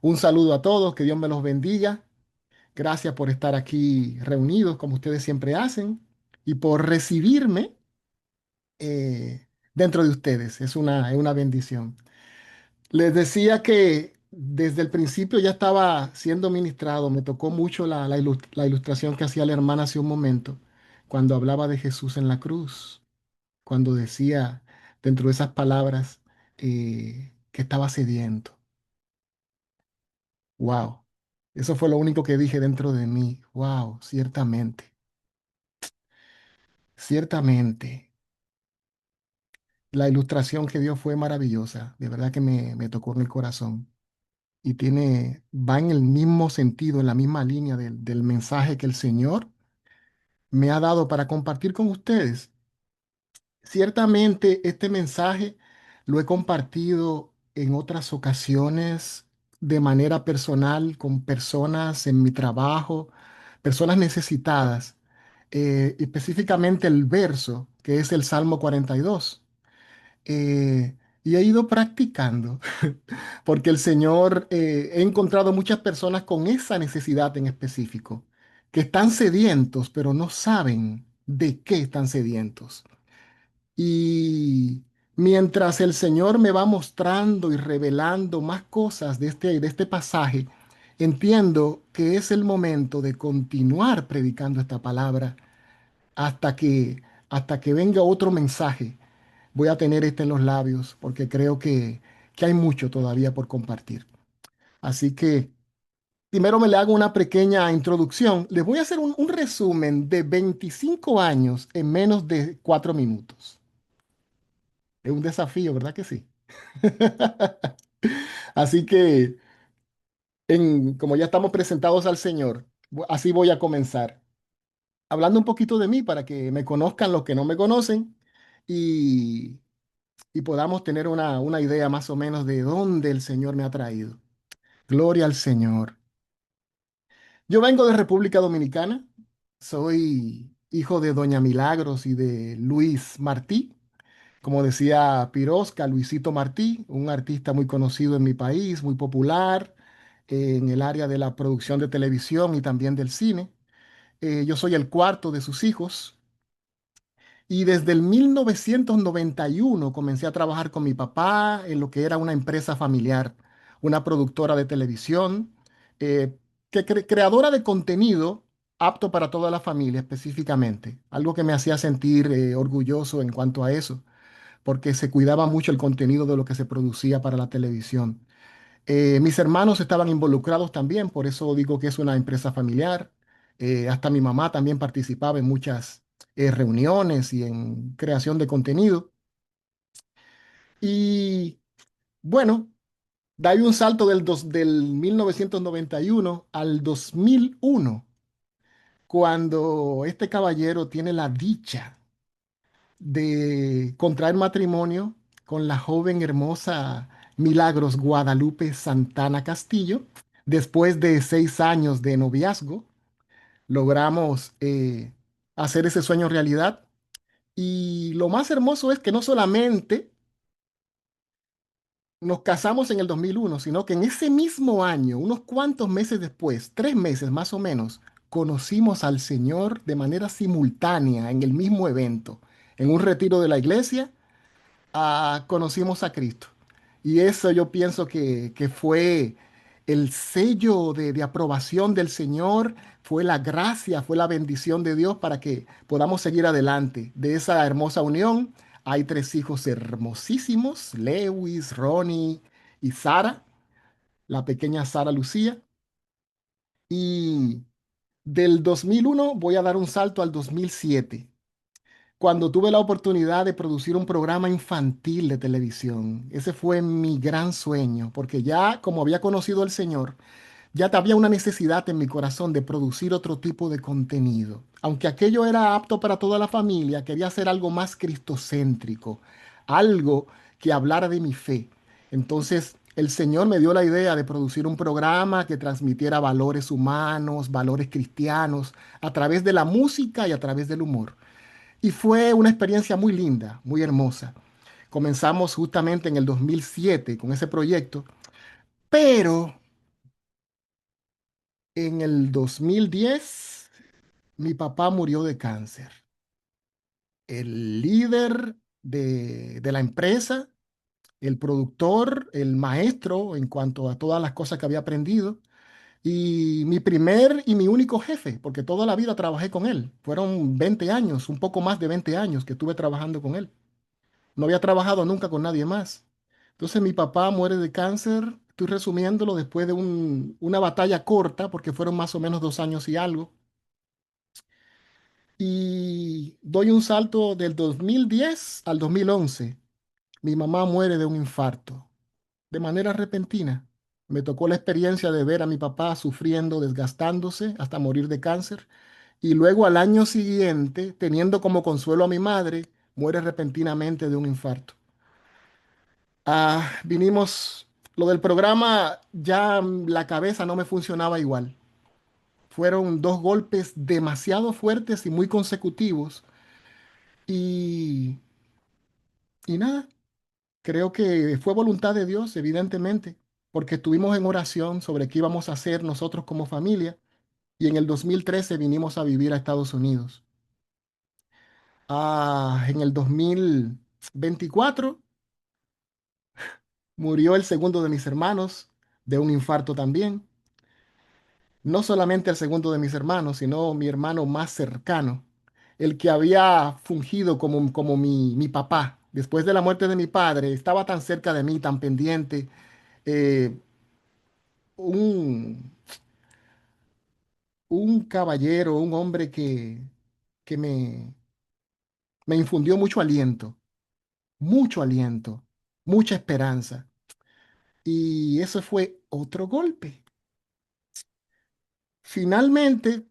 Un saludo a todos, que Dios me los bendiga. Gracias por estar aquí reunidos como ustedes siempre hacen y por recibirme dentro de ustedes. Es una bendición. Les decía que desde el principio ya estaba siendo ministrado. Me tocó mucho la ilustración que hacía la hermana hace un momento, cuando hablaba de Jesús en la cruz, cuando decía dentro de esas palabras que estaba sediento. Wow. Eso fue lo único que dije dentro de mí. Wow, ciertamente, ciertamente. La ilustración que dio fue maravillosa. De verdad que me tocó en el corazón. Y va en el mismo sentido, en la misma línea del mensaje que el Señor me ha dado para compartir con ustedes. Ciertamente este mensaje lo he compartido en otras ocasiones de manera personal con personas en mi trabajo, personas necesitadas, específicamente el verso que es el Salmo 42. Y he ido practicando porque el Señor, he encontrado muchas personas con esa necesidad en específico, que están sedientos, pero no saben de qué están sedientos. Y mientras el Señor me va mostrando y revelando más cosas de este pasaje, entiendo que es el momento de continuar predicando esta palabra hasta que, hasta que venga otro mensaje. Voy a tener este en los labios porque creo que hay mucho todavía por compartir. Así que primero me le hago una pequeña introducción. Les voy a hacer un resumen de 25 años en menos de 4 minutos. Es un desafío, ¿verdad que sí? Así que, como ya estamos presentados al Señor, así voy a comenzar. Hablando un poquito de mí para que me conozcan los que no me conocen y, y podamos tener una idea más o menos de dónde el Señor me ha traído. Gloria al Señor. Yo vengo de República Dominicana. Soy hijo de Doña Milagros y de Luis Martí. Como decía Pirosca, Luisito Martí, un artista muy conocido en mi país, muy popular en el área de la producción de televisión y también del cine. Yo soy el cuarto de sus hijos y desde el 1991 comencé a trabajar con mi papá en lo que era una empresa familiar, una productora de televisión, eh, creadora de contenido apto para toda la familia específicamente, algo que me hacía sentir orgulloso en cuanto a eso porque se cuidaba mucho el contenido de lo que se producía para la televisión. Mis hermanos estaban involucrados también, por eso digo que es una empresa familiar. Hasta mi mamá también participaba en muchas reuniones y en creación de contenido. Y bueno, de ahí un salto del 1991 al 2001, cuando este caballero tiene la dicha de contraer matrimonio con la joven hermosa Milagros Guadalupe Santana Castillo. Después de 6 años de noviazgo, logramos hacer ese sueño realidad. Y lo más hermoso es que no solamente nos casamos en el 2001, sino que en ese mismo año, unos cuantos meses después, 3 meses más o menos, conocimos al Señor de manera simultánea en el mismo evento, en un retiro de la iglesia conocimos a Cristo. Y eso yo pienso que fue el sello de aprobación del Señor, fue la gracia, fue la bendición de Dios para que podamos seguir adelante. De esa hermosa unión hay 3 hijos hermosísimos, Lewis, Ronnie y Sara, la pequeña Sara Lucía. Y del 2001 voy a dar un salto al 2007 cuando tuve la oportunidad de producir un programa infantil de televisión. Ese fue mi gran sueño, porque ya como había conocido al Señor, ya había una necesidad en mi corazón de producir otro tipo de contenido. Aunque aquello era apto para toda la familia, quería hacer algo más cristocéntrico, algo que hablara de mi fe. Entonces, el Señor me dio la idea de producir un programa que transmitiera valores humanos, valores cristianos, a través de la música y a través del humor. Y fue una experiencia muy linda, muy hermosa. Comenzamos justamente en el 2007 con ese proyecto, pero En el 2010, mi papá murió de cáncer. El líder de la empresa, el productor, el maestro en cuanto a todas las cosas que había aprendido y mi primer y mi único jefe, porque toda la vida trabajé con él. Fueron 20 años, un poco más de 20 años que estuve trabajando con él. No había trabajado nunca con nadie más. Entonces mi papá muere de cáncer, estoy resumiéndolo, después de una batalla corta, porque fueron más o menos 2 años y algo. Y doy un salto del 2010 al 2011. Mi mamá muere de un infarto, de manera repentina. Me tocó la experiencia de ver a mi papá sufriendo, desgastándose hasta morir de cáncer. Y luego al año siguiente, teniendo como consuelo a mi madre, muere repentinamente de un infarto. Vinimos, lo del programa, ya la cabeza no me funcionaba igual. Fueron dos golpes demasiado fuertes y muy consecutivos. Y, y nada, creo que fue voluntad de Dios, evidentemente, porque estuvimos en oración sobre qué íbamos a hacer nosotros como familia. Y en el 2013 vinimos a vivir a Estados Unidos. En el 2024 murió el segundo de mis hermanos de un infarto también. No solamente el segundo de mis hermanos, sino mi hermano más cercano, el que había fungido como mi papá. Después de la muerte de mi padre, estaba tan cerca de mí, tan pendiente. eh, un, un caballero, un hombre que me infundió mucho aliento, mucha esperanza. Y eso fue otro golpe. Finalmente,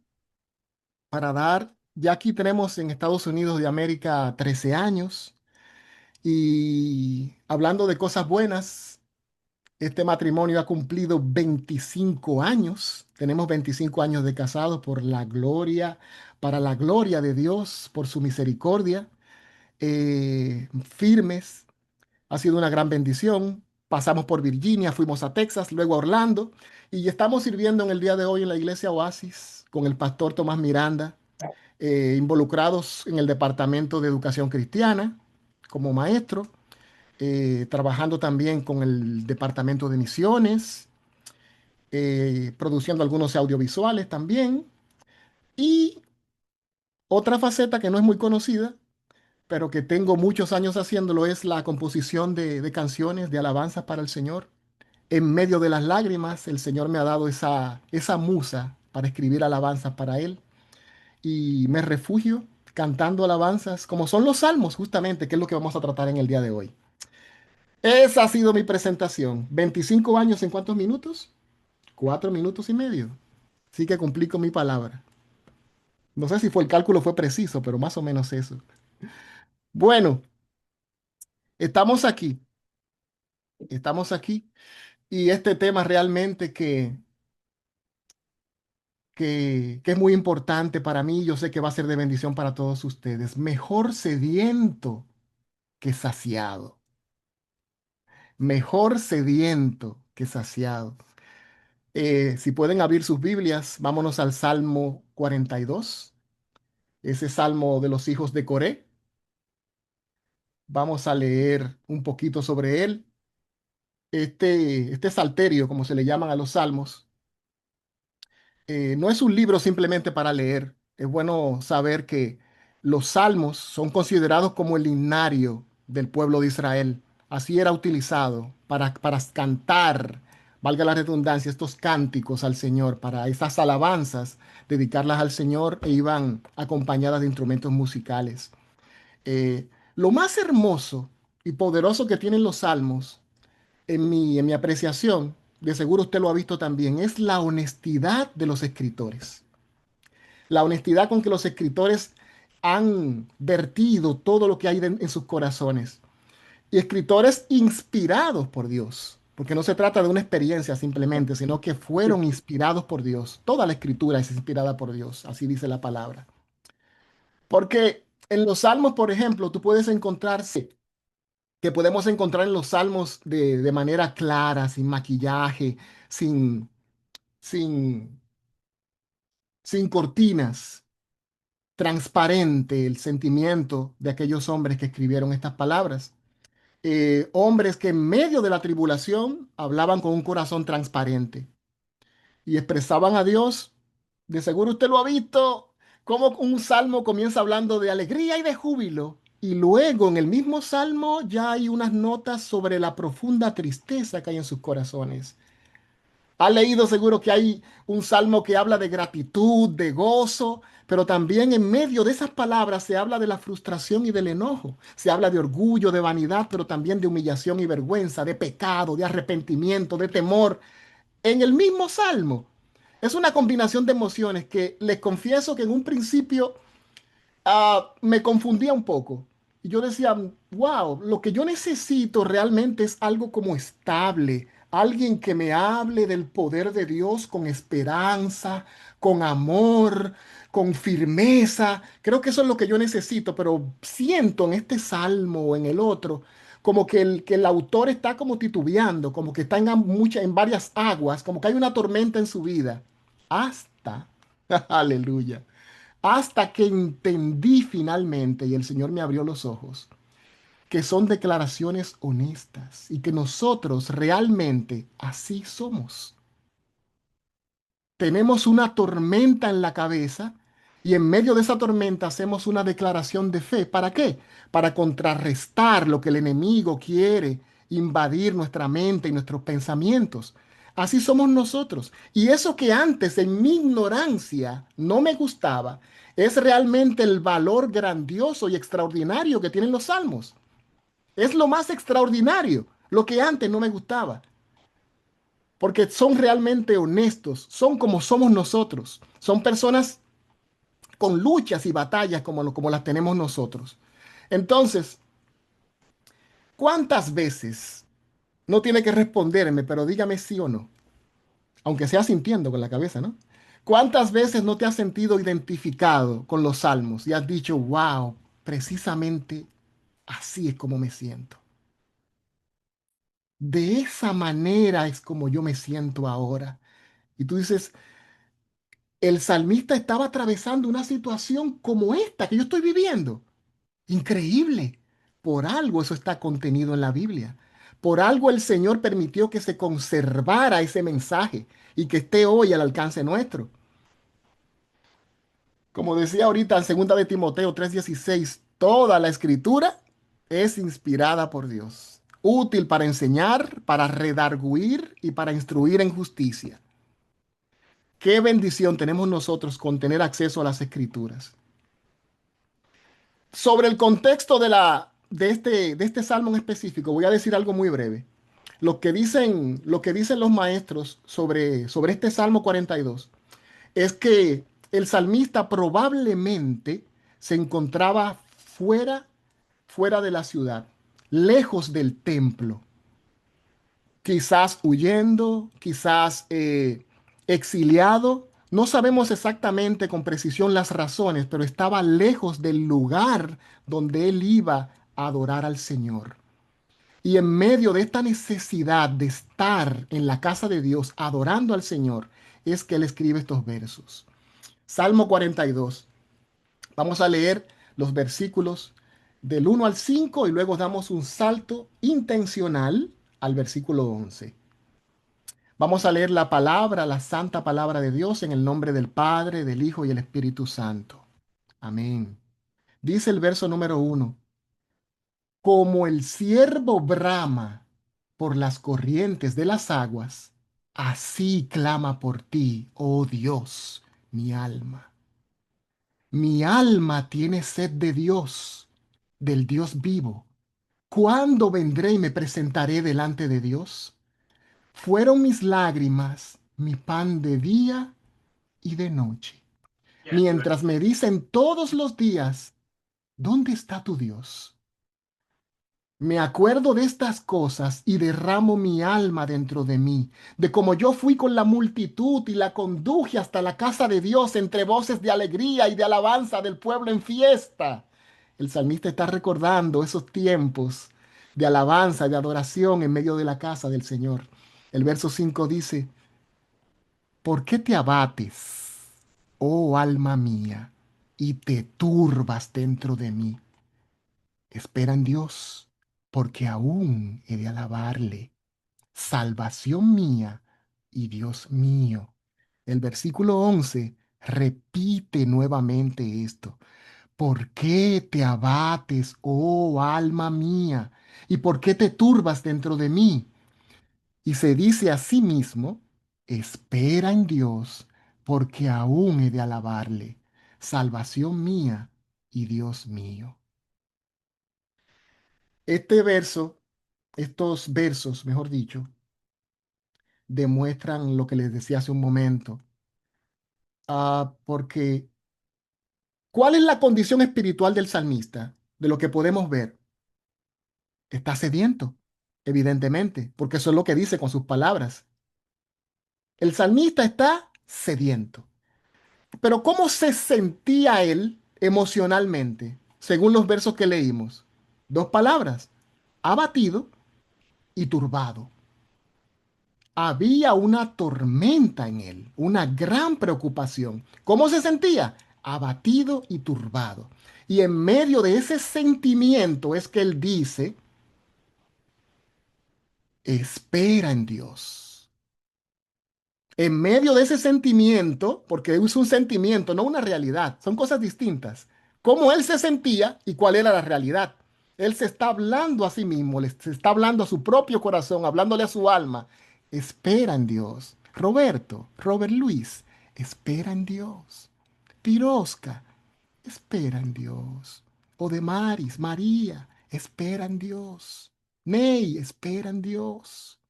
ya aquí tenemos en Estados Unidos de América 13 años y hablando de cosas buenas, este matrimonio ha cumplido 25 años. Tenemos 25 años de casados para la gloria de Dios, por su misericordia, firmes. Ha sido una gran bendición. Pasamos por Virginia, fuimos a Texas, luego a Orlando y estamos sirviendo en el día de hoy en la iglesia Oasis con el pastor Tomás Miranda, involucrados en el departamento de educación cristiana como maestro, trabajando también con el departamento de misiones, produciendo algunos audiovisuales también. Y otra faceta que no es muy conocida, pero que tengo muchos años haciéndolo, es la composición de canciones, de alabanzas para el Señor. En medio de las lágrimas, el Señor me ha dado esa musa para escribir alabanzas para Él. Y me refugio cantando alabanzas, como son los salmos, justamente, que es lo que vamos a tratar en el día de hoy. Esa ha sido mi presentación. 25 años en cuántos minutos? 4 minutos y medio. Sí que cumplí con mi palabra. No sé si fue el cálculo fue preciso, pero más o menos eso. Bueno, estamos aquí, estamos aquí. Y este tema realmente que es muy importante para mí, yo sé que va a ser de bendición para todos ustedes. Mejor sediento que saciado. Mejor sediento que saciado. Si pueden abrir sus Biblias, vámonos al Salmo 42, ese salmo de los hijos de Coré. Vamos a leer un poquito sobre él. Este salterio, como se le llaman a los salmos, no es un libro simplemente para leer. Es bueno saber que los salmos son considerados como el himnario del pueblo de Israel. Así era utilizado para cantar, valga la redundancia, estos cánticos al Señor, para esas alabanzas, dedicarlas al Señor e iban acompañadas de instrumentos musicales. Lo más hermoso y poderoso que tienen los salmos, en mi apreciación, de seguro usted lo ha visto también, es la honestidad de los escritores. La honestidad con que los escritores han vertido todo lo que hay en sus corazones. Y escritores inspirados por Dios, porque no se trata de una experiencia simplemente, sino que fueron inspirados por Dios. Toda la escritura es inspirada por Dios, así dice la palabra. Porque en los salmos, por ejemplo, tú puedes encontrarse que podemos encontrar en los salmos de manera clara, sin maquillaje, sin, sin, sin cortinas, transparente el sentimiento de aquellos hombres que escribieron estas palabras. Hombres que en medio de la tribulación hablaban con un corazón transparente y expresaban a Dios. De seguro usted lo ha visto, como un salmo comienza hablando de alegría y de júbilo, y luego en el mismo salmo ya hay unas notas sobre la profunda tristeza que hay en sus corazones. Ha leído seguro que hay un salmo que habla de gratitud, de gozo, pero también en medio de esas palabras se habla de la frustración y del enojo. Se habla de orgullo, de vanidad, pero también de humillación y vergüenza, de pecado, de arrepentimiento, de temor en el mismo salmo. Es una combinación de emociones que les confieso que en un principio me confundía un poco. Y yo decía, wow, lo que yo necesito realmente es algo como estable, alguien que me hable del poder de Dios con esperanza, con amor, con firmeza. Creo que eso es lo que yo necesito, pero siento en este salmo o en el otro como que el autor está como titubeando, como que está en varias aguas, como que hay una tormenta en su vida. Hasta, aleluya, hasta que entendí finalmente, y el Señor me abrió los ojos, que son declaraciones honestas y que nosotros realmente así somos. Tenemos una tormenta en la cabeza y en medio de esa tormenta hacemos una declaración de fe. ¿Para qué? Para contrarrestar lo que el enemigo quiere invadir nuestra mente y nuestros pensamientos. Así somos nosotros. Y eso que antes en mi ignorancia no me gustaba, es realmente el valor grandioso y extraordinario que tienen los salmos. Es lo más extraordinario, lo que antes no me gustaba porque son realmente honestos, son como somos nosotros, son personas con luchas y batallas como las tenemos nosotros. Entonces, ¿cuántas veces? No tiene que responderme, pero dígame sí o no, aunque sea sintiendo con la cabeza, ¿no? ¿Cuántas veces no te has sentido identificado con los salmos y has dicho, wow, precisamente así es como me siento? De esa manera es como yo me siento ahora. Y tú dices, el salmista estaba atravesando una situación como esta que yo estoy viviendo. Increíble. Por algo eso está contenido en la Biblia. Por algo el Señor permitió que se conservara ese mensaje y que esté hoy al alcance nuestro. Como decía ahorita en 2 de Timoteo 3:16, toda la escritura es inspirada por Dios, útil para enseñar, para redarguir y para instruir en justicia. Qué bendición tenemos nosotros con tener acceso a las escrituras. Sobre el contexto de este salmo en específico, voy a decir algo muy breve. Lo que dicen los maestros sobre este Salmo 42 es que el salmista probablemente se encontraba fuera de la ciudad, lejos del templo, quizás huyendo, quizás exiliado. No sabemos exactamente con precisión las razones, pero estaba lejos del lugar donde él iba a adorar al Señor. Y en medio de esta necesidad de estar en la casa de Dios adorando al Señor, es que él escribe estos versos. Salmo 42. Vamos a leer los versículos del 1 al 5 y luego damos un salto intencional al versículo 11. Vamos a leer la palabra, la santa palabra de Dios en el nombre del Padre, del Hijo y el Espíritu Santo. Amén. Dice el verso número 1, como el ciervo brama por las corrientes de las aguas, así clama por ti, oh Dios, mi alma. Mi alma tiene sed de Dios, del Dios vivo. ¿Cuándo vendré y me presentaré delante de Dios? Fueron mis lágrimas mi pan de día y de noche, mientras me dicen todos los días, ¿dónde está tu Dios? Me acuerdo de estas cosas y derramo mi alma dentro de mí, de cómo yo fui con la multitud y la conduje hasta la casa de Dios entre voces de alegría y de alabanza del pueblo en fiesta. El salmista está recordando esos tiempos de alabanza, de adoración en medio de la casa del Señor. El verso 5 dice, ¿por qué te abates? oh alma mía, y te turbas dentro de mí. Espera en Dios, porque aún he de alabarle, salvación mía y Dios mío. El versículo 11 repite nuevamente esto. ¿Por qué te abates, oh alma mía? ¿Y por qué te turbas dentro de mí? Y se dice a sí mismo, espera en Dios, porque aún he de alabarle, salvación mía y Dios mío. Este verso, estos versos, mejor dicho, demuestran lo que les decía hace un momento. Porque, ¿cuál es la condición espiritual del salmista? De lo que podemos ver, está sediento, evidentemente, porque eso es lo que dice con sus palabras. El salmista está sediento. Pero ¿cómo se sentía él emocionalmente, según los versos que leímos? Dos palabras, abatido y turbado. Había una tormenta en él, una gran preocupación. ¿Cómo se sentía? Abatido y turbado. Y en medio de ese sentimiento es que él dice, espera en Dios. En medio de ese sentimiento, porque es un sentimiento, no una realidad, son cosas distintas. Cómo él se sentía y cuál era la realidad. Él se está hablando a sí mismo, se está hablando a su propio corazón, hablándole a su alma. Espera en Dios. Roberto, Robert Luis, espera en Dios. Tirosca, espera en Dios. Odemaris, María, espera en Dios. Ney, espera en Dios.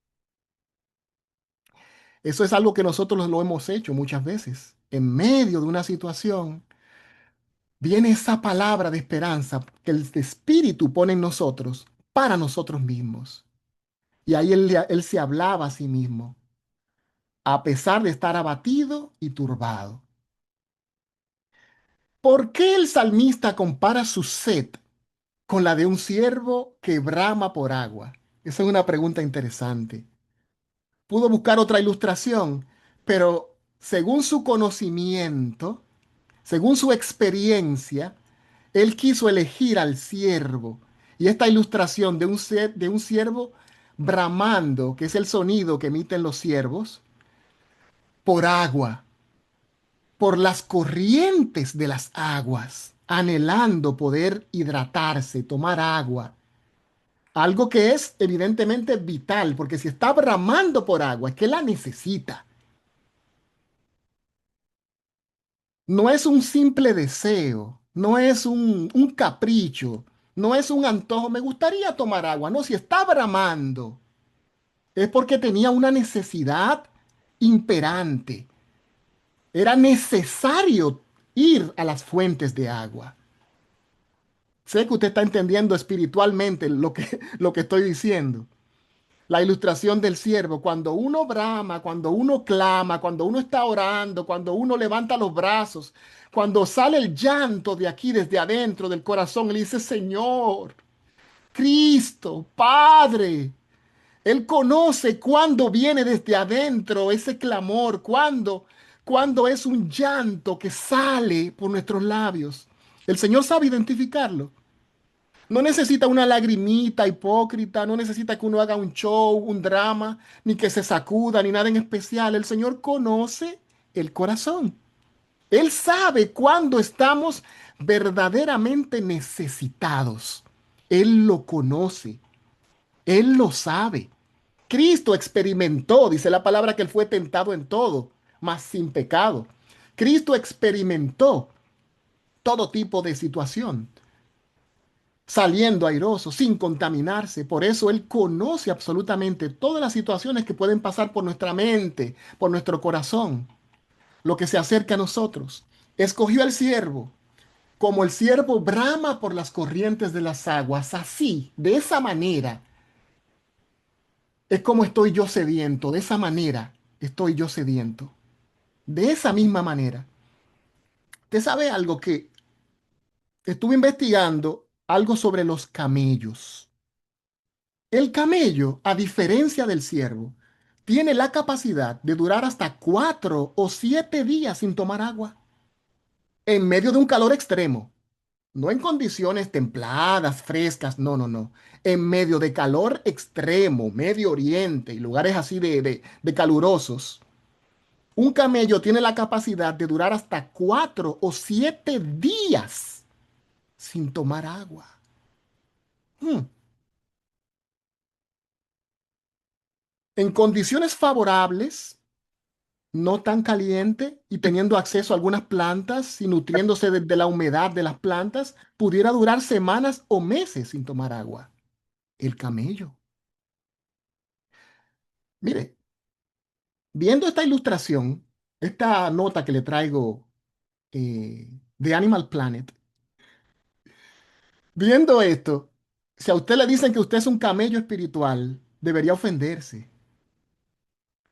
Eso es algo que nosotros lo hemos hecho muchas veces. En medio de una situación, viene esa palabra de esperanza que el Espíritu pone en nosotros para nosotros mismos. Y ahí él se hablaba a sí mismo, a pesar de estar abatido y turbado. ¿Por qué el salmista compara su sed con la de un ciervo que brama por agua? Esa es una pregunta interesante. Pudo buscar otra ilustración, pero según su conocimiento, según su experiencia, él quiso elegir al siervo. Y esta ilustración de de un siervo bramando, que es el sonido que emiten los siervos, por agua, por las corrientes de las aguas, anhelando poder hidratarse, tomar agua. Algo que es evidentemente vital, porque si está bramando por agua, es que la necesita. No es un simple deseo, no es un capricho, no es un antojo. Me gustaría tomar agua. No, si está bramando, es porque tenía una necesidad imperante. Era necesario ir a las fuentes de agua. Sé que usted está entendiendo espiritualmente lo que estoy diciendo. La ilustración del siervo, cuando uno brama, cuando uno clama, cuando uno está orando, cuando uno levanta los brazos, cuando sale el llanto de aquí, desde adentro del corazón, él dice, Señor, Cristo, Padre. Él conoce cuando viene desde adentro ese clamor, cuando es un llanto que sale por nuestros labios. El Señor sabe identificarlo. No necesita una lagrimita hipócrita, no necesita que uno haga un show, un drama, ni que se sacuda, ni nada en especial. El Señor conoce el corazón. Él sabe cuándo estamos verdaderamente necesitados. Él lo conoce, Él lo sabe. Cristo experimentó, dice la palabra que Él fue tentado en todo, mas sin pecado. Cristo experimentó todo tipo de situación, saliendo airoso, sin contaminarse. Por eso Él conoce absolutamente todas las situaciones que pueden pasar por nuestra mente, por nuestro corazón, lo que se acerca a nosotros. Escogió al siervo. Como el siervo brama por las corrientes de las aguas, así, de esa manera, es como estoy yo sediento. De esa manera estoy yo sediento. De esa misma manera. ¿Usted sabe algo que estuve investigando? Algo sobre los camellos. El camello, a diferencia del ciervo, tiene la capacidad de durar hasta 4 o 7 días sin tomar agua. en medio de un calor extremo, no en condiciones templadas, frescas, no, no, no. En medio de calor extremo, Medio Oriente y lugares así de calurosos, un camello tiene la capacidad de durar hasta 4 o 7 días sin tomar agua. Hmm. En condiciones favorables, no tan caliente y teniendo acceso a algunas plantas y nutriéndose de la humedad de las plantas, pudiera durar semanas o meses sin tomar agua. El camello. Mire, viendo esta ilustración, esta nota que le traigo de Animal Planet, viendo esto, si a usted le dicen que usted es un camello espiritual, debería ofenderse,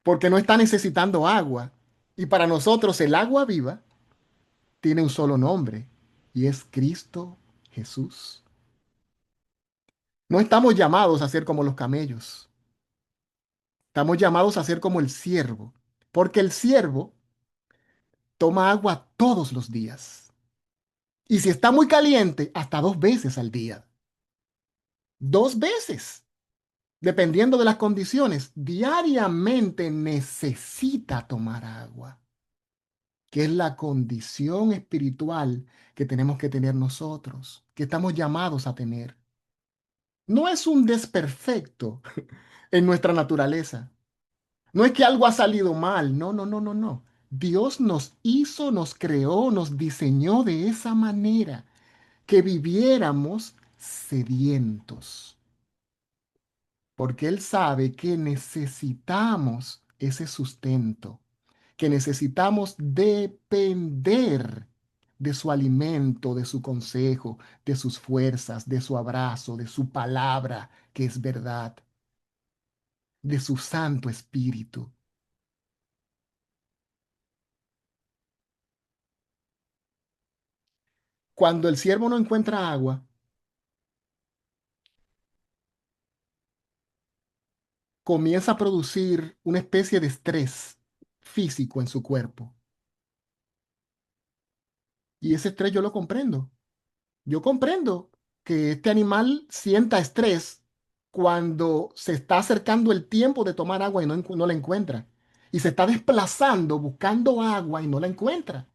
porque no está necesitando agua. Y para nosotros el agua viva tiene un solo nombre, y es Cristo Jesús. No estamos llamados a ser como los camellos, estamos llamados a ser como el siervo, porque el siervo toma agua todos los días. Y si está muy caliente, hasta 2 veces al día. 2 veces, dependiendo de las condiciones. Diariamente necesita tomar agua, que es la condición espiritual que tenemos que tener nosotros, que estamos llamados a tener. No es un desperfecto en nuestra naturaleza. No es que algo ha salido mal. No, no, no, no, no. Dios nos hizo, nos creó, nos diseñó de esa manera que viviéramos sedientos, porque Él sabe que necesitamos ese sustento, que necesitamos depender de su alimento, de su consejo, de sus fuerzas, de su abrazo, de su palabra, que es verdad, de su Santo Espíritu. Cuando el siervo no encuentra agua, comienza a producir una especie de estrés físico en su cuerpo. Y ese estrés yo lo comprendo. Yo comprendo que este animal sienta estrés cuando se está acercando el tiempo de tomar agua y no la encuentra. Y se está desplazando buscando agua y no la encuentra.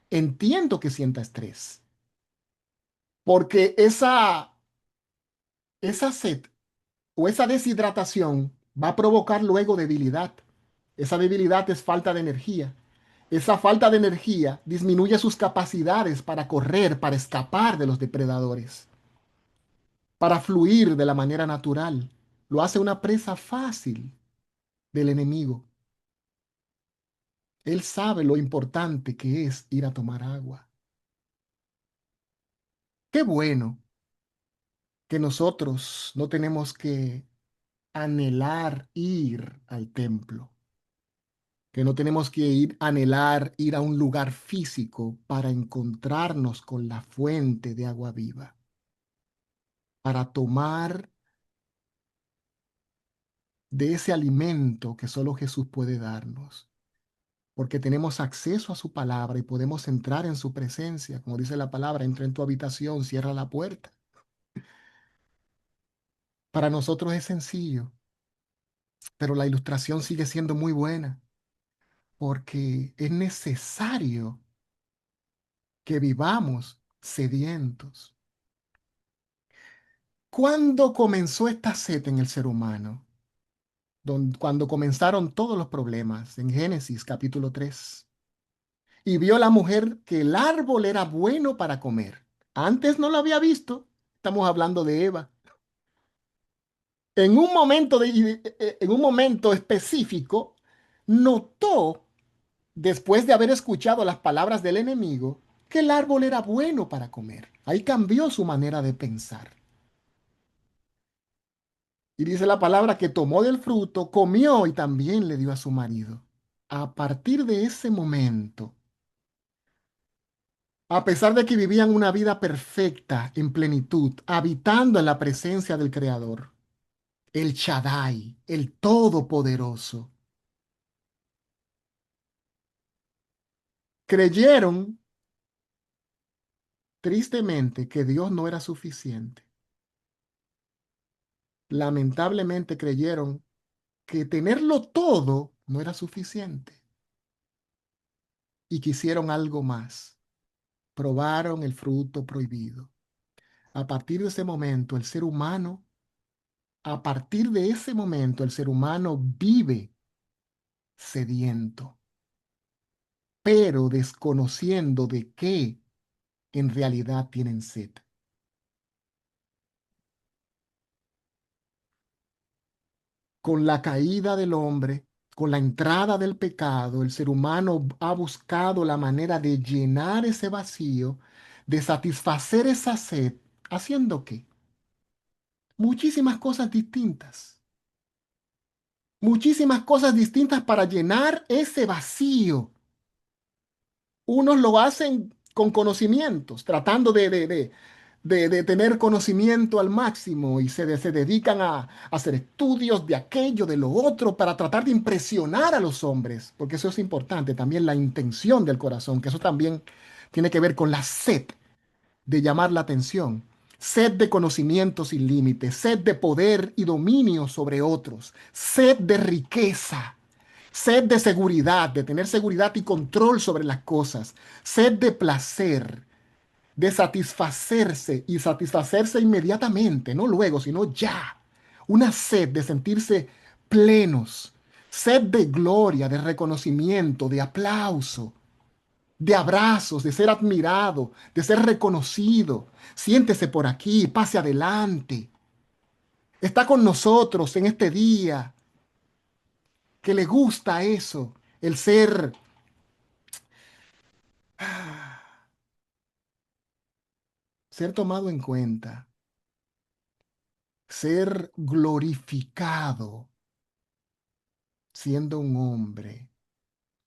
Entiendo que sienta estrés, porque esa sed o esa deshidratación va a provocar luego debilidad. Esa debilidad es falta de energía. Esa falta de energía disminuye sus capacidades para correr, para escapar de los depredadores, para fluir de la manera natural. Lo hace una presa fácil del enemigo. Él sabe lo importante que es ir a tomar agua. Qué bueno que nosotros no tenemos que anhelar ir al templo, que no tenemos que anhelar ir a un lugar físico para encontrarnos con la fuente de agua viva, para tomar de ese alimento que solo Jesús puede darnos, porque tenemos acceso a su palabra y podemos entrar en su presencia. Como dice la palabra, entra en tu habitación, cierra la puerta. Para nosotros es sencillo, pero la ilustración sigue siendo muy buena, porque es necesario que vivamos sedientos. ¿Cuándo comenzó esta sed en el ser humano? Cuando comenzaron todos los problemas, en Génesis capítulo 3. Y vio la mujer que el árbol era bueno para comer. Antes no lo había visto. Estamos hablando de Eva. En un momento específico, notó, después de haber escuchado las palabras del enemigo, que el árbol era bueno para comer. Ahí cambió su manera de pensar. Y dice la palabra que tomó del fruto, comió y también le dio a su marido. A partir de ese momento, a pesar de que vivían una vida perfecta, en plenitud, habitando en la presencia del Creador, el Shaddai, el Todopoderoso, creyeron Tristemente, que Dios no era suficiente. Lamentablemente creyeron que tenerlo todo no era suficiente y quisieron algo más. Probaron el fruto prohibido. A partir de ese momento, el ser humano, a partir de ese momento, el ser humano vive sediento, pero desconociendo de qué en realidad tienen sed. Con la caída del hombre, con la entrada del pecado, el ser humano ha buscado la manera de llenar ese vacío, de satisfacer esa sed, ¿haciendo qué? Muchísimas cosas distintas. Muchísimas cosas distintas para llenar ese vacío. Unos lo hacen con conocimientos, tratando de tener conocimiento al máximo y se dedican a hacer estudios de aquello, de lo otro, para tratar de impresionar a los hombres, porque eso es importante, también la intención del corazón, que eso también tiene que ver con la sed de llamar la atención, sed de conocimiento sin límites, sed de poder y dominio sobre otros, sed de riqueza. Sed de seguridad, de tener seguridad y control sobre las cosas. Sed de placer, de satisfacerse y satisfacerse inmediatamente, no luego, sino ya. Una sed de sentirse plenos. Sed de gloria, de reconocimiento, de aplauso, de abrazos, de ser admirado, de ser reconocido. Siéntese por aquí, pase adelante. Está con nosotros en este día, que le gusta eso, el ser ser tomado en cuenta, ser glorificado siendo un hombre.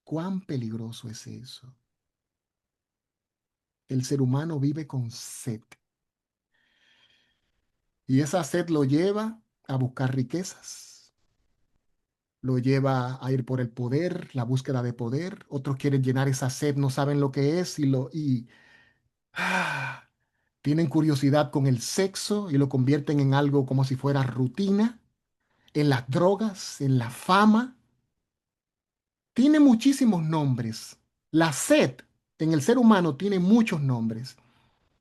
¿Cuán peligroso es eso? El ser humano vive con sed y esa sed lo lleva a buscar riquezas, lo lleva a ir por el poder, la búsqueda de poder. Otros quieren llenar esa sed, no saben lo que es ah, tienen curiosidad con el sexo y lo convierten en algo como si fuera rutina, en las drogas, en la fama. Tiene muchísimos nombres. La sed en el ser humano tiene muchos nombres.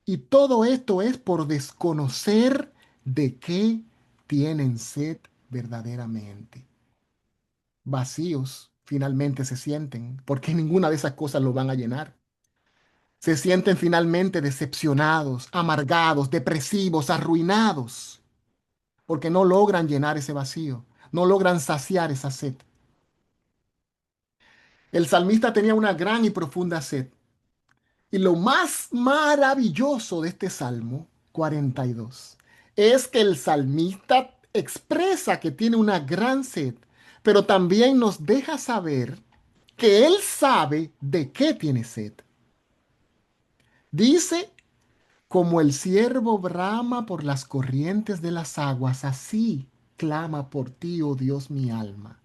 Y todo esto es por desconocer de qué tienen sed verdaderamente. Vacíos finalmente se sienten, porque ninguna de esas cosas lo van a llenar. Se sienten finalmente decepcionados, amargados, depresivos, arruinados, porque no logran llenar ese vacío, no logran saciar esa sed. El salmista tenía una gran y profunda sed. Y lo más maravilloso de este Salmo 42 es que el salmista expresa que tiene una gran sed, pero también nos deja saber que él sabe de qué tiene sed. Dice, como el ciervo brama por las corrientes de las aguas, así clama por ti, oh Dios, mi alma.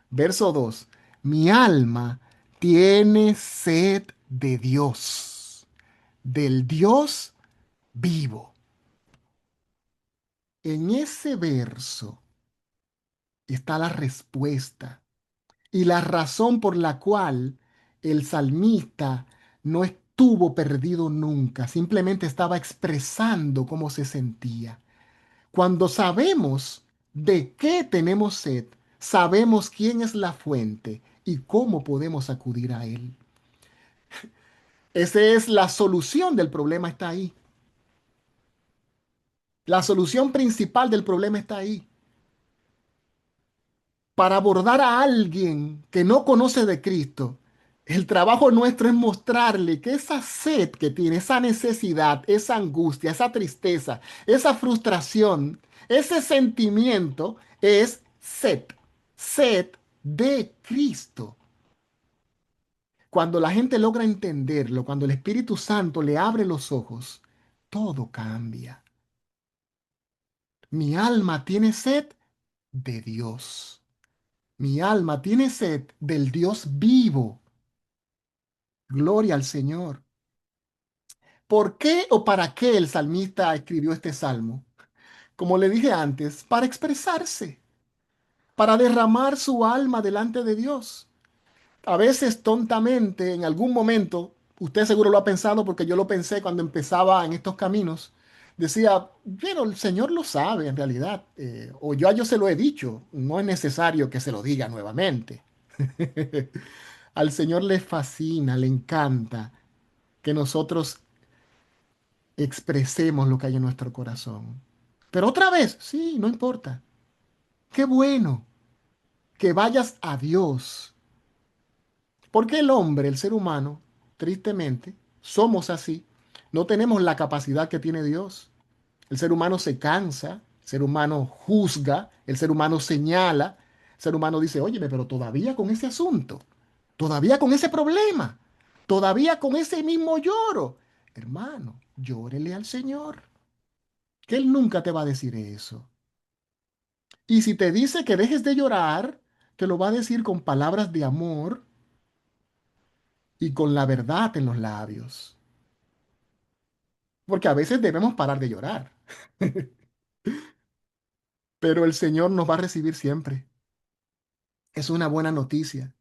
Verso 2. Mi alma tiene sed de Dios, del Dios vivo. En ese verso está la respuesta y la razón por la cual el salmista no estuvo perdido nunca, simplemente estaba expresando cómo se sentía. Cuando sabemos de qué tenemos sed, sabemos quién es la fuente y cómo podemos acudir a él. Esa es la solución del problema, está ahí. La solución principal del problema está ahí. Para abordar a alguien que no conoce de Cristo, el trabajo nuestro es mostrarle que esa sed que tiene, esa necesidad, esa angustia, esa tristeza, esa frustración, ese sentimiento es sed, sed de Cristo. Cuando la gente logra entenderlo, cuando el Espíritu Santo le abre los ojos, todo cambia. Mi alma tiene sed de Dios. Mi alma tiene sed del Dios vivo. Gloria al Señor. ¿Por qué o para qué el salmista escribió este salmo? Como le dije antes, para expresarse, para derramar su alma delante de Dios. A veces tontamente, en algún momento, usted seguro lo ha pensado porque yo lo pensé cuando empezaba en estos caminos, decía, pero el Señor lo sabe en realidad, o yo se lo he dicho, no es necesario que se lo diga nuevamente. Al Señor le fascina, le encanta que nosotros expresemos lo que hay en nuestro corazón. Pero otra vez, sí, no importa. Qué bueno que vayas a Dios. Porque el hombre, el ser humano, tristemente, somos así. No tenemos la capacidad que tiene Dios. El ser humano se cansa, el ser humano juzga, el ser humano señala, el ser humano dice, óyeme, pero todavía con ese asunto, todavía con ese problema, todavía con ese mismo lloro. Hermano, llórele al Señor, que Él nunca te va a decir eso. Y si te dice que dejes de llorar, te lo va a decir con palabras de amor y con la verdad en los labios. Porque a veces debemos parar de llorar, pero el Señor nos va a recibir siempre. Es una buena noticia.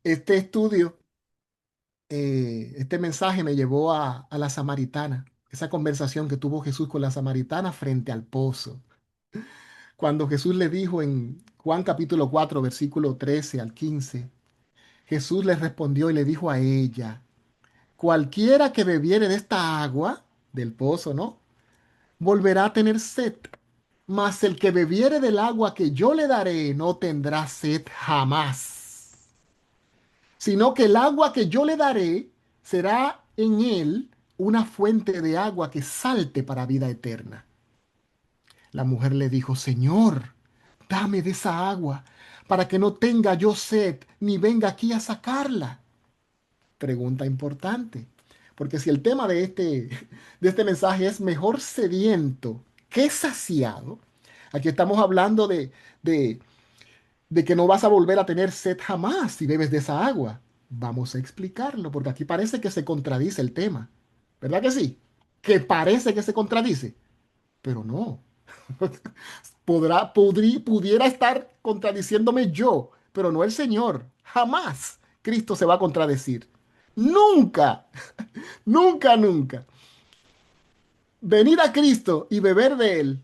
Este estudio, este mensaje me llevó a la samaritana, esa conversación que tuvo Jesús con la samaritana frente al pozo. Cuando Jesús le dijo en Juan capítulo 4 versículo 13 al 15, Jesús le respondió y le dijo a ella, cualquiera que bebiere de esta agua del pozo, ¿no? Volverá a tener sed. Mas el que bebiere del agua que yo le daré no tendrá sed jamás, sino que el agua que yo le daré será en él una fuente de agua que salte para vida eterna. La mujer le dijo, Señor, dame de esa agua para que no tenga yo sed ni venga aquí a sacarla. Pregunta importante, porque si el tema de este mensaje es mejor sediento que saciado, aquí estamos hablando de, de que no vas a volver a tener sed jamás si bebes de esa agua. Vamos a explicarlo, porque aquí parece que se contradice el tema. ¿Verdad que sí? Que parece que se contradice, pero no. Pudiera estar contradiciéndome yo, pero no el Señor. Jamás Cristo se va a contradecir. Nunca, nunca, nunca. Venir a Cristo y beber de Él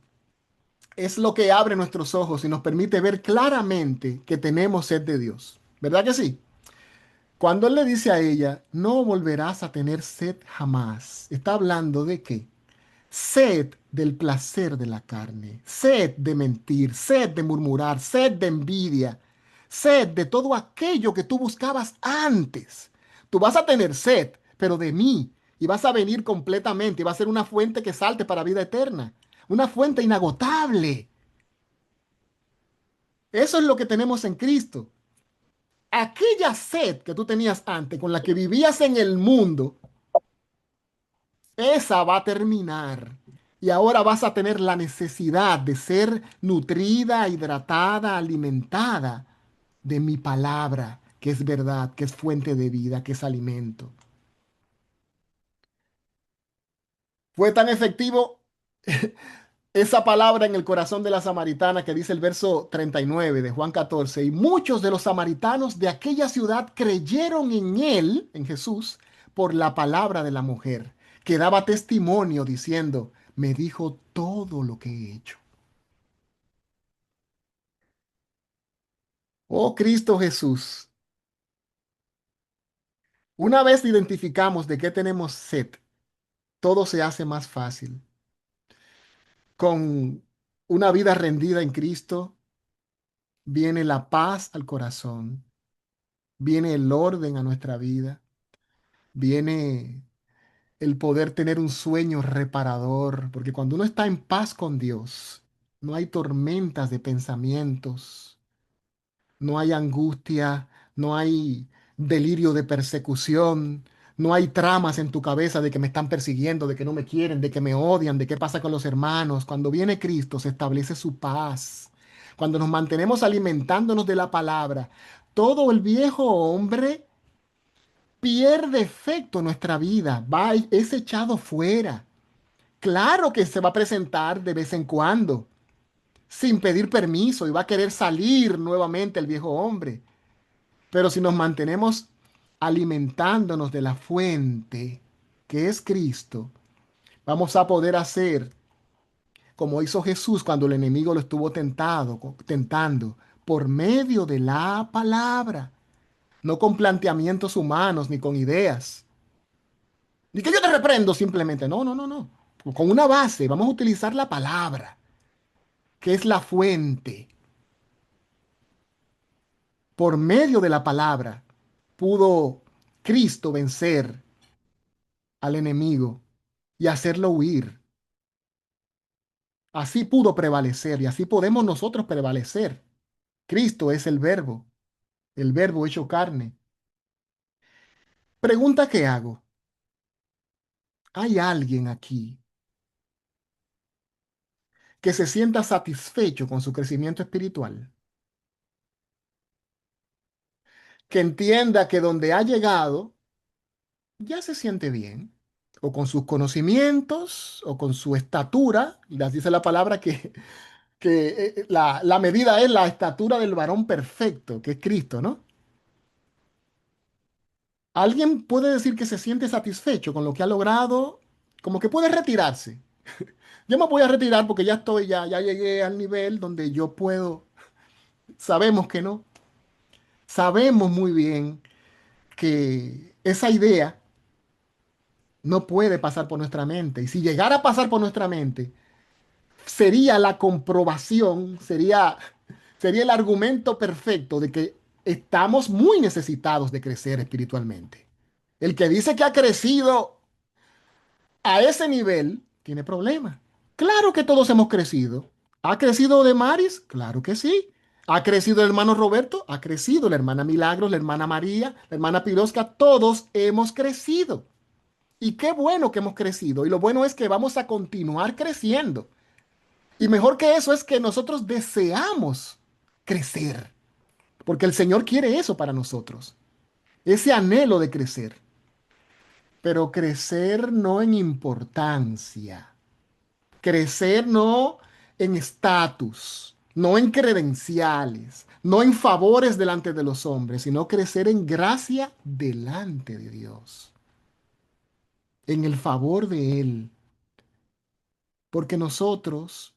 es lo que abre nuestros ojos y nos permite ver claramente que tenemos sed de Dios. ¿Verdad que sí? Cuando Él le dice a ella, no volverás a tener sed jamás, está hablando de qué? Sed del placer de la carne, sed de mentir, sed de murmurar, sed de envidia, sed de todo aquello que tú buscabas antes. Tú vas a tener sed, pero de mí, y vas a venir completamente, y va a ser una fuente que salte para vida eterna, una fuente inagotable. Eso es lo que tenemos en Cristo. Aquella sed que tú tenías antes, con la que vivías en el mundo, esa va a terminar. Y ahora vas a tener la necesidad de ser nutrida, hidratada, alimentada de mi palabra, que es verdad, que es fuente de vida, que es alimento. Fue tan efectivo esa palabra en el corazón de la samaritana que dice el verso 39 de Juan 14, y muchos de los samaritanos de aquella ciudad creyeron en él, en Jesús, por la palabra de la mujer, que daba testimonio diciendo, me dijo todo lo que he hecho. Oh Cristo Jesús, una vez identificamos de qué tenemos sed, todo se hace más fácil. Con una vida rendida en Cristo, viene la paz al corazón, viene el orden a nuestra vida, viene el poder tener un sueño reparador, porque cuando uno está en paz con Dios, no hay tormentas de pensamientos, no hay angustia, no hay delirio de persecución, no hay tramas en tu cabeza de que me están persiguiendo, de que no me quieren, de que me odian, de qué pasa con los hermanos. Cuando viene Cristo se establece su paz. Cuando nos mantenemos alimentándonos de la palabra, todo el viejo hombre pierde efecto en nuestra vida, es echado fuera. Claro que se va a presentar de vez en cuando, sin pedir permiso, y va a querer salir nuevamente el viejo hombre. Pero si nos mantenemos alimentándonos de la fuente, que es Cristo, vamos a poder hacer como hizo Jesús cuando el enemigo lo estuvo tentando, por medio de la palabra, no con planteamientos humanos ni con ideas. Ni que yo te reprendo simplemente. No, no, no, no. Con una base, vamos a utilizar la palabra, que es la fuente. Por medio de la palabra pudo Cristo vencer al enemigo y hacerlo huir. Así pudo prevalecer y así podemos nosotros prevalecer. Cristo es el verbo hecho carne. Pregunta que hago. ¿Hay alguien aquí que se sienta satisfecho con su crecimiento espiritual? Que entienda que donde ha llegado ya se siente bien, o con sus conocimientos, o con su estatura, y las dice la palabra que la medida es la estatura del varón perfecto, que es Cristo, ¿no? Alguien puede decir que se siente satisfecho con lo que ha logrado, como que puede retirarse. Yo me voy a retirar porque ya llegué al nivel donde yo puedo. Sabemos que no. Sabemos muy bien que esa idea no puede pasar por nuestra mente. Y si llegara a pasar por nuestra mente, sería la comprobación, sería el argumento perfecto de que estamos muy necesitados de crecer espiritualmente. El que dice que ha crecido a ese nivel tiene problemas. Claro que todos hemos crecido. ¿Ha crecido de Maris? Claro que sí. ¿Ha crecido el hermano Roberto? Ha crecido la hermana Milagros, la hermana María, la hermana Pirosca. Todos hemos crecido. Y qué bueno que hemos crecido. Y lo bueno es que vamos a continuar creciendo. Y mejor que eso es que nosotros deseamos crecer. Porque el Señor quiere eso para nosotros. Ese anhelo de crecer. Pero crecer no en importancia. Crecer no en estatus, no en credenciales, no en favores delante de los hombres, sino crecer en gracia delante de Dios, en el favor de Él. Porque nosotros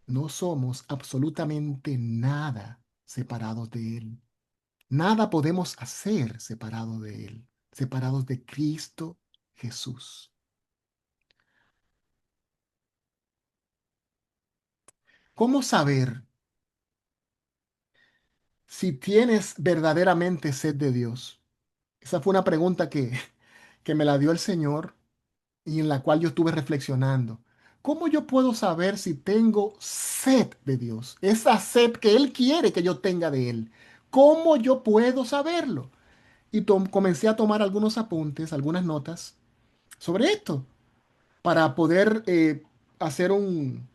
no somos absolutamente nada separados de Él. Nada podemos hacer separado de Él, separados de Cristo Jesús. ¿Cómo saber si tienes verdaderamente sed de Dios? Esa fue una pregunta que me la dio el Señor y en la cual yo estuve reflexionando. ¿Cómo yo puedo saber si tengo sed de Dios? Esa sed que Él quiere que yo tenga de Él. ¿Cómo yo puedo saberlo? Y comencé a tomar algunos apuntes, algunas notas sobre esto, para poder hacer un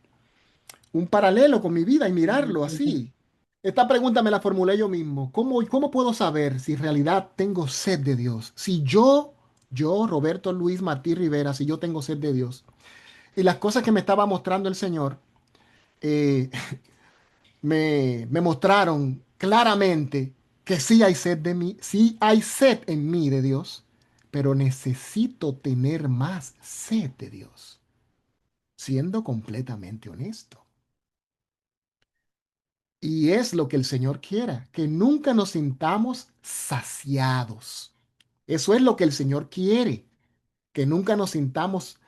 paralelo con mi vida y mirarlo así. Esta pregunta me la formulé yo mismo. ¿Cómo puedo saber si en realidad tengo sed de Dios? Si yo, Roberto Luis Martí Rivera, si yo tengo sed de Dios. Y las cosas que me estaba mostrando el Señor eh, me mostraron claramente que sí hay sed de mí, sí hay sed en mí de Dios, pero necesito tener más sed de Dios, siendo completamente honesto. Y es lo que el Señor quiera, que nunca nos sintamos saciados. Eso es lo que el Señor quiere, que nunca nos sintamos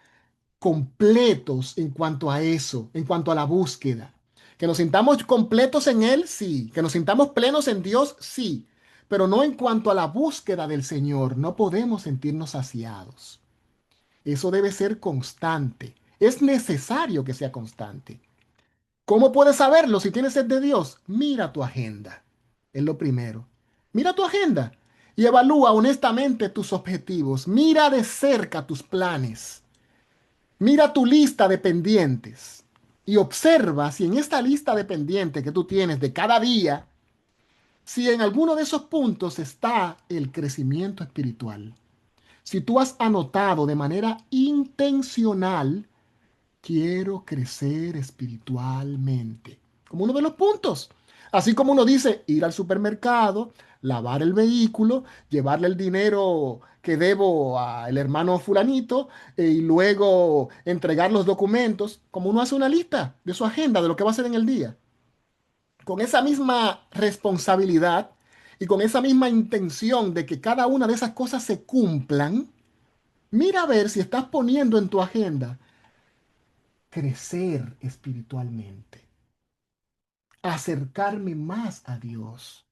completos en cuanto a eso, en cuanto a la búsqueda. Que nos sintamos completos en Él, sí. Que nos sintamos plenos en Dios, sí. Pero no en cuanto a la búsqueda del Señor. No podemos sentirnos saciados. Eso debe ser constante. Es necesario que sea constante. ¿Cómo puedes saberlo si tienes sed de Dios? Mira tu agenda. Es lo primero. Mira tu agenda y evalúa honestamente tus objetivos. Mira de cerca tus planes. Mira tu lista de pendientes y observa si en esta lista de pendientes que tú tienes de cada día si en alguno de esos puntos está el crecimiento espiritual. Si tú has anotado de manera intencional, quiero crecer espiritualmente, como uno de los puntos. Así como uno dice, ir al supermercado, lavar el vehículo, llevarle el dinero que debo al hermano fulanito y luego entregar los documentos, como uno hace una lista de su agenda, de lo que va a hacer en el día. Con esa misma responsabilidad y con esa misma intención de que cada una de esas cosas se cumplan, mira a ver si estás poniendo en tu agenda crecer espiritualmente, acercarme más a Dios,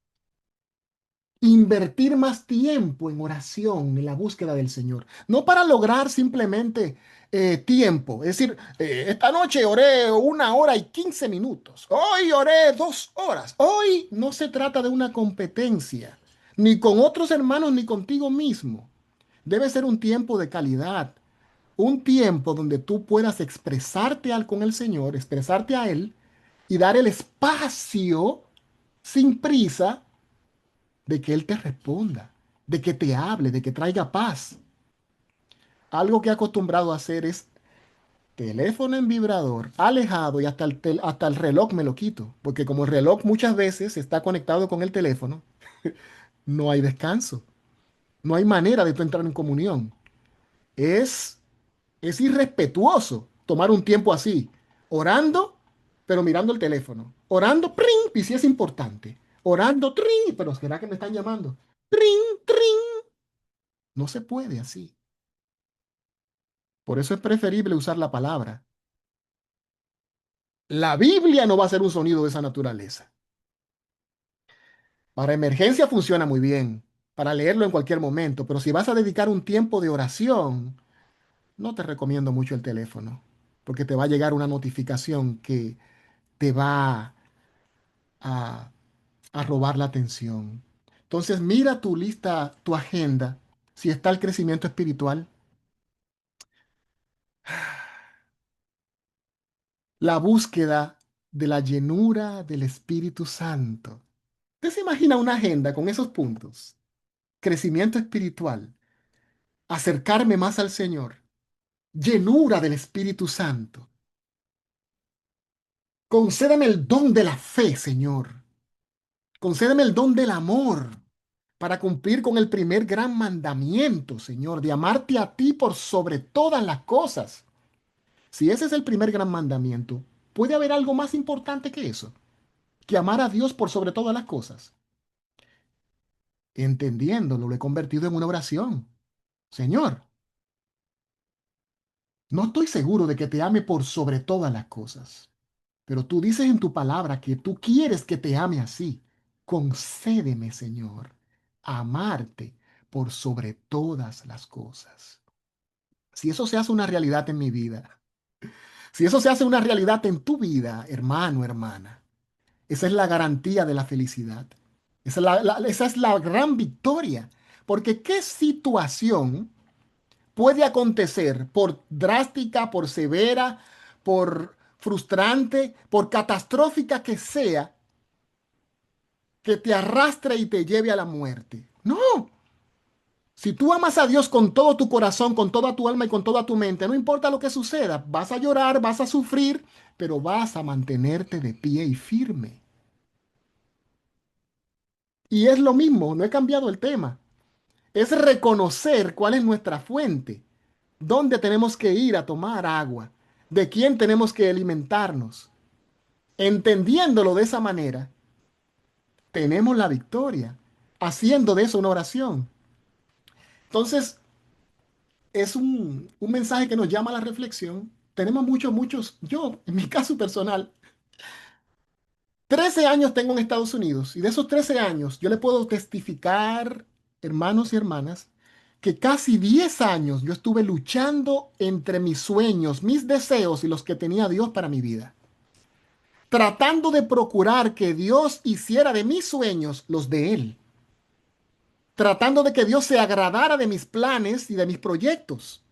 invertir más tiempo en oración, en la búsqueda del Señor. No para lograr simplemente tiempo. Es decir, esta noche oré 1 hora y 15 minutos. Hoy oré 2 horas. Hoy no se trata de una competencia, ni con otros hermanos, ni contigo mismo. Debe ser un tiempo de calidad, un tiempo donde tú puedas con el Señor, expresarte a Él y dar el espacio sin prisa de que Él te responda, de que te hable, de que traiga paz. Algo que he acostumbrado a hacer es teléfono en vibrador, alejado y hasta el reloj me lo quito, porque como el reloj muchas veces está conectado con el teléfono, no hay descanso, no hay manera de tú entrar en comunión. Es Es irrespetuoso tomar un tiempo así, orando, pero mirando el teléfono. Orando, trin, y si es importante. Orando, trin, pero ¿será que me están llamando? Trin, trin. No se puede así. Por eso es preferible usar la palabra. La Biblia no va a ser un sonido de esa naturaleza. Para emergencia funciona muy bien, para leerlo en cualquier momento, pero si vas a dedicar un tiempo de oración, no te recomiendo mucho el teléfono, porque te va a llegar una notificación que te va a, a robar la atención. Entonces, mira tu lista, tu agenda, si está el crecimiento espiritual, la búsqueda de la llenura del Espíritu Santo. ¿Usted se imagina una agenda con esos puntos? Crecimiento espiritual, acercarme más al Señor, llenura del Espíritu Santo. Concédeme el don de la fe, Señor. Concédeme el don del amor para cumplir con el primer gran mandamiento, Señor, de amarte a ti por sobre todas las cosas. Si ese es el primer gran mandamiento, ¿puede haber algo más importante que eso? Que amar a Dios por sobre todas las cosas. Entendiéndolo, lo he convertido en una oración. Señor, no estoy seguro de que te ame por sobre todas las cosas, pero tú dices en tu palabra que tú quieres que te ame así. Concédeme, Señor, amarte por sobre todas las cosas. Si eso se hace una realidad en mi vida, si eso se hace una realidad en tu vida, hermano, hermana, esa es la garantía de la felicidad. Esa es la gran victoria. Porque ¿qué situación puede acontecer por drástica, por severa, por frustrante, por catastrófica que sea, que te arrastre y te lleve a la muerte? No. Si tú amas a Dios con todo tu corazón, con toda tu alma y con toda tu mente, no importa lo que suceda, vas a llorar, vas a sufrir, pero vas a mantenerte de pie y firme. Y es lo mismo, no he cambiado el tema. Es reconocer cuál es nuestra fuente, dónde tenemos que ir a tomar agua, de quién tenemos que alimentarnos. Entendiéndolo de esa manera, tenemos la victoria, haciendo de eso una oración. Entonces, es un mensaje que nos llama a la reflexión. Tenemos muchos, yo, en mi caso personal, 13 años tengo en Estados Unidos y de esos 13 años yo le puedo testificar, hermanos y hermanas, que casi 10 años yo estuve luchando entre mis sueños, mis deseos y los que tenía Dios para mi vida, tratando de procurar que Dios hiciera de mis sueños los de Él, tratando de que Dios se agradara de mis planes y de mis proyectos,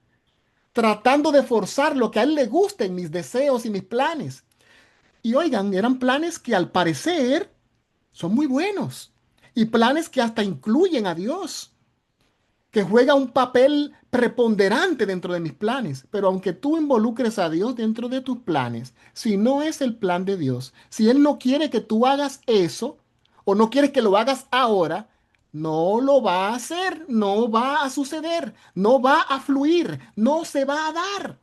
tratando de forzar lo que a Él le gusta en mis deseos y mis planes. Y oigan, eran planes que al parecer son muy buenos. y planes que hasta incluyen a Dios, que juega un papel preponderante dentro de mis planes. Pero aunque tú involucres a Dios dentro de tus planes, si no es el plan de Dios, si Él no quiere que tú hagas eso, o no quiere que lo hagas ahora, no lo va a hacer, no va a suceder, no va a fluir, no se va a dar.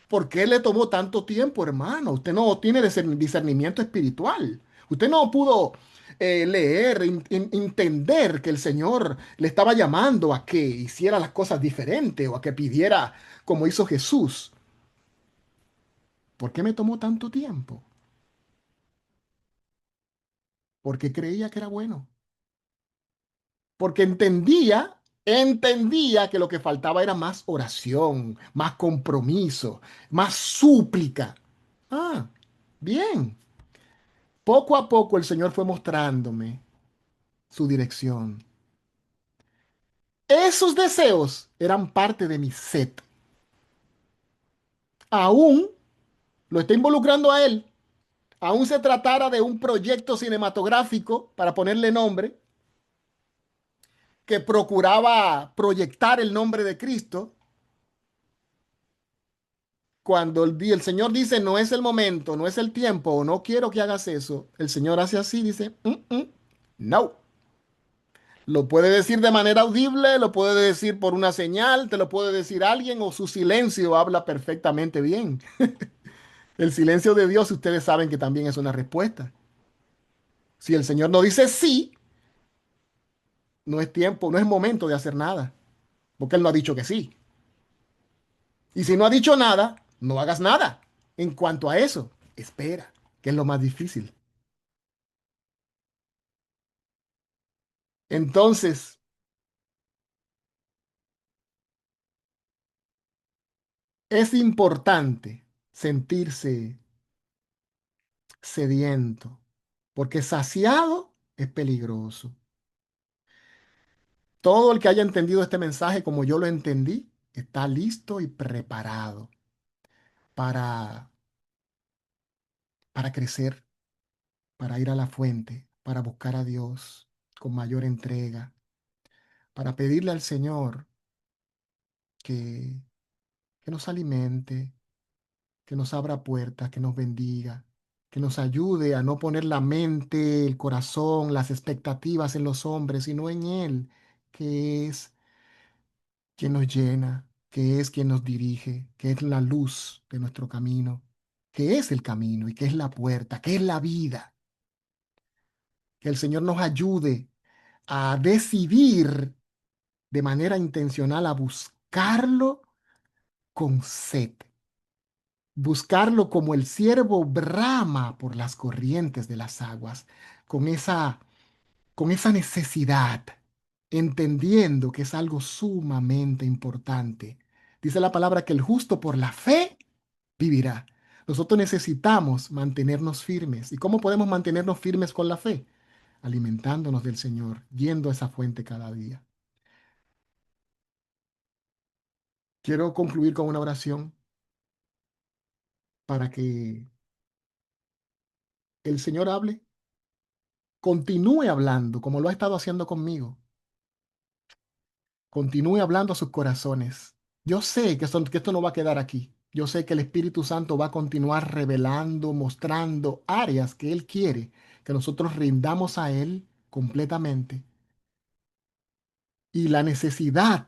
¿Por qué le tomó tanto tiempo, hermano? Usted no tiene discernimiento espiritual. Usted no pudo leer, entender que el Señor le estaba llamando a que hiciera las cosas diferentes o a que pidiera como hizo Jesús. ¿Por qué me tomó tanto tiempo? Porque creía que era bueno. Porque entendía que lo que faltaba era más oración, más compromiso, más súplica. Ah, bien. Poco a poco el Señor fue mostrándome su dirección. Esos deseos eran parte de mi set. Aún lo está involucrando a Él. Aún se tratara de un proyecto cinematográfico, para ponerle nombre, que procuraba proyectar el nombre de Cristo. Cuando el Señor dice, no es el momento, no es el tiempo, o no quiero que hagas eso, el Señor hace así, dice, no. Lo puede decir de manera audible, lo puede decir por una señal, te lo puede decir alguien o su silencio habla perfectamente bien. El silencio de Dios, ustedes saben que también es una respuesta. Si el Señor no dice sí, no es tiempo, no es momento de hacer nada, porque Él no ha dicho que sí. Y si no ha dicho nada, no hagas nada. En cuanto a eso, espera, que es lo más difícil. Entonces, es importante sentirse sediento, porque saciado es peligroso. Todo el que haya entendido este mensaje como yo lo entendí, está listo y preparado para, para crecer, para ir a la fuente, para buscar a Dios con mayor entrega, para pedirle al Señor que, que nos alimente, que nos abra puertas, que nos bendiga, que nos ayude a no poner la mente, el corazón, las expectativas en los hombres, sino en Él, que es quien nos llena, que es quien nos dirige, que es la luz de nuestro camino, que es el camino y que es la puerta, que es la vida. Que el Señor nos ayude a decidir de manera intencional a buscarlo con sed, buscarlo como el ciervo brama por las corrientes de las aguas, con con esa necesidad, entendiendo que es algo sumamente importante. Dice la palabra que el justo por la fe vivirá. Nosotros necesitamos mantenernos firmes. ¿Y cómo podemos mantenernos firmes con la fe? Alimentándonos del Señor, yendo a esa fuente cada día. Quiero concluir con una oración para que el Señor hable, continúe hablando como lo ha estado haciendo conmigo, continúe hablando a sus corazones. Yo sé que esto no va a quedar aquí. Yo sé que el Espíritu Santo va a continuar revelando, mostrando áreas que Él quiere que nosotros rindamos a Él completamente y la necesidad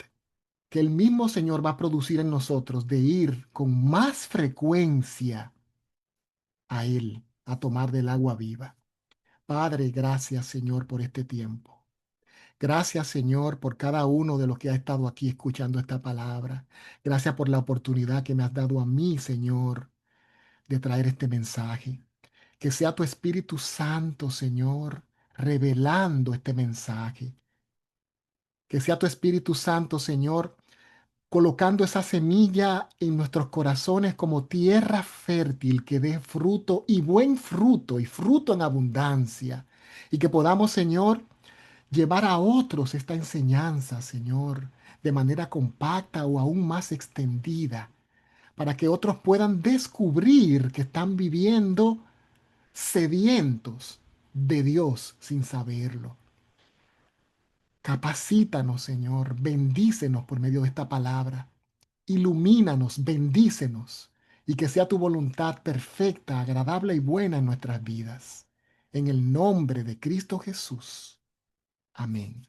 que el mismo Señor va a producir en nosotros de ir con más frecuencia a Él, a tomar del agua viva. Padre, gracias Señor por este tiempo. Gracias Señor por cada uno de los que ha estado aquí escuchando esta palabra. Gracias por la oportunidad que me has dado a mí, Señor, de traer este mensaje. Que sea tu Espíritu Santo, Señor, revelando este mensaje. Que sea tu Espíritu Santo, Señor, colocando esa semilla en nuestros corazones como tierra fértil que dé fruto y buen fruto y fruto en abundancia. Y que podamos, Señor, llevar a otros esta enseñanza, Señor, de manera compacta o aún más extendida, para que otros puedan descubrir que están viviendo sedientos de Dios sin saberlo. Capacítanos, Señor, bendícenos por medio de esta palabra. Ilumínanos, bendícenos y que sea tu voluntad perfecta, agradable y buena en nuestras vidas. En el nombre de Cristo Jesús. Amén.